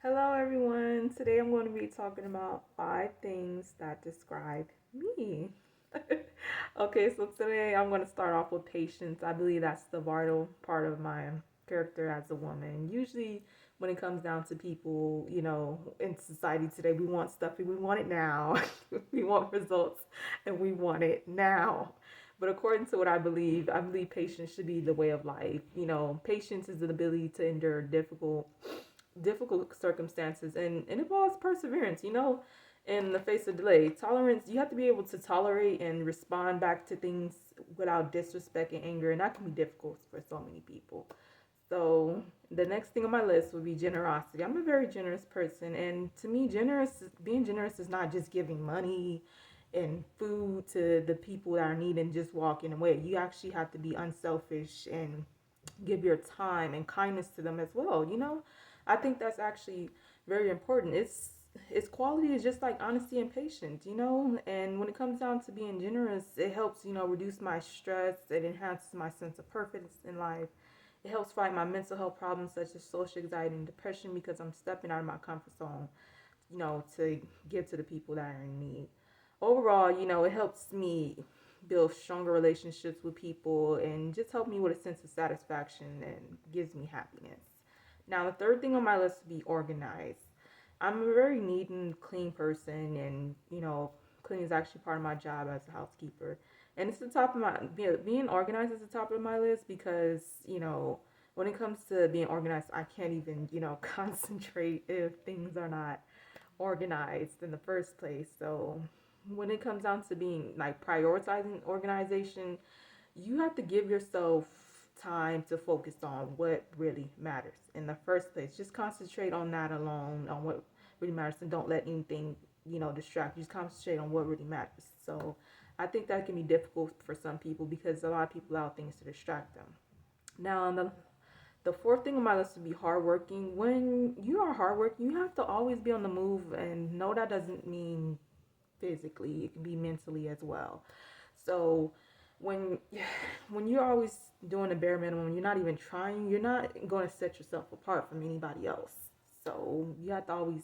Hello, everyone. Today I'm going to be talking about 5 things that describe me. Okay, so today I'm going to start off with patience. I believe that's the vital part of my character as a woman. Usually, when it comes down to people, in society today, we want stuff and we want it now. We want results and we want it now. But according to what I believe patience should be the way of life. Patience is the ability to endure difficult circumstances and it involves perseverance, in the face of delay. Tolerance, you have to be able to tolerate and respond back to things without disrespect and anger, and that can be difficult for so many people. So the next thing on my list would be generosity. I'm a very generous person, and to me, being generous is not just giving money and food to the people that are needing, just walking away. You actually have to be unselfish and give your time and kindness to them as well. I think that's actually very important. Its quality is just like honesty and patience, and when it comes down to being generous, it helps, reduce my stress. It enhances my sense of purpose in life. It helps fight my mental health problems such as social anxiety and depression because I'm stepping out of my comfort zone, to give to the people that are in need. Overall, it helps me build stronger relationships with people and just help me with a sense of satisfaction and gives me happiness. Now, the third thing on my list would be organized. I'm a very neat and clean person, and cleaning is actually part of my job as a housekeeper. And it's the top of my being organized is the top of my list because when it comes to being organized, I can't even concentrate if things are not organized in the first place. So when it comes down to being like prioritizing organization, you have to give yourself time to focus on what really matters in the first place. Just concentrate on that alone, on what really matters, and don't let anything, distract you. Just concentrate on what really matters. So I think that can be difficult for some people because a lot of people allow things to distract them. Now, the fourth thing on my list would be hardworking. When you are hardworking, you have to always be on the move, and no, that doesn't mean physically. It can be mentally as well. So when when you're always doing the bare minimum, you're not even trying. You're not going to set yourself apart from anybody else. So you have to always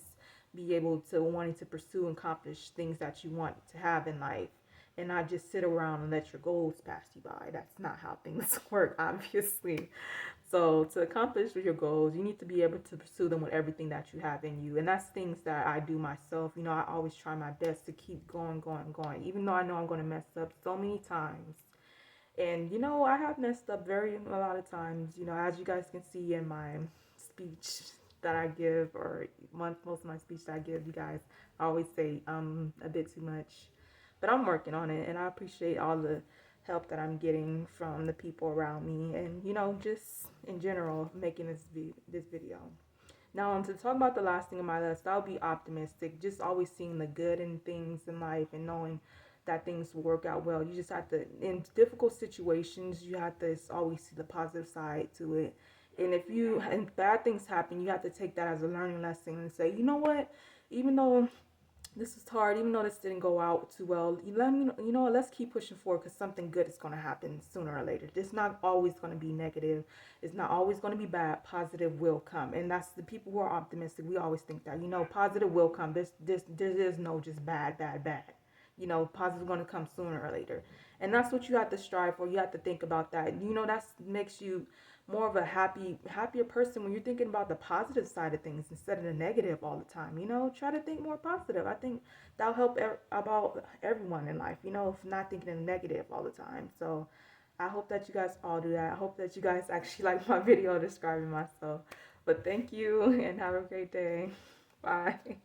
be able to wanting to pursue and accomplish things that you want to have in life and not just sit around and let your goals pass you by. That's not how things work, obviously. So to accomplish your goals, you need to be able to pursue them with everything that you have in you. And that's things that I do myself. I always try my best to keep going, going, going, even though I know I'm going to mess up so many times. And I have messed up a lot of times, as you guys can see in my speech that I give, or most of my speech that I give you guys, I always say a bit too much. But I'm working on it, and I appreciate all the help that I'm getting from the people around me, and just in general making this video. Now, to talk about the last thing on my list, I'll be optimistic. Just always seeing the good in things in life and knowing that things will work out well. You just have to, in difficult situations, you have to always see the positive side to it. And and bad things happen, you have to take that as a learning lesson and say, you know what, even though this is hard, even though this didn't go out too well, let's keep pushing forward because something good is going to happen sooner or later. It's not always going to be negative. It's not always going to be bad. Positive will come. And that's the people who are optimistic. We always think that, positive will come. There is no just bad, bad, bad. Positive is going to come sooner or later. And that's what you have to strive for. You have to think about that. That makes you more of a happier person when you're thinking about the positive side of things instead of the negative all the time. Try to think more positive. I think that'll help about everyone in life, if not thinking in negative all the time. So I hope that you guys all do that. I hope that you guys actually like my video describing myself. But thank you and have a great day. Bye.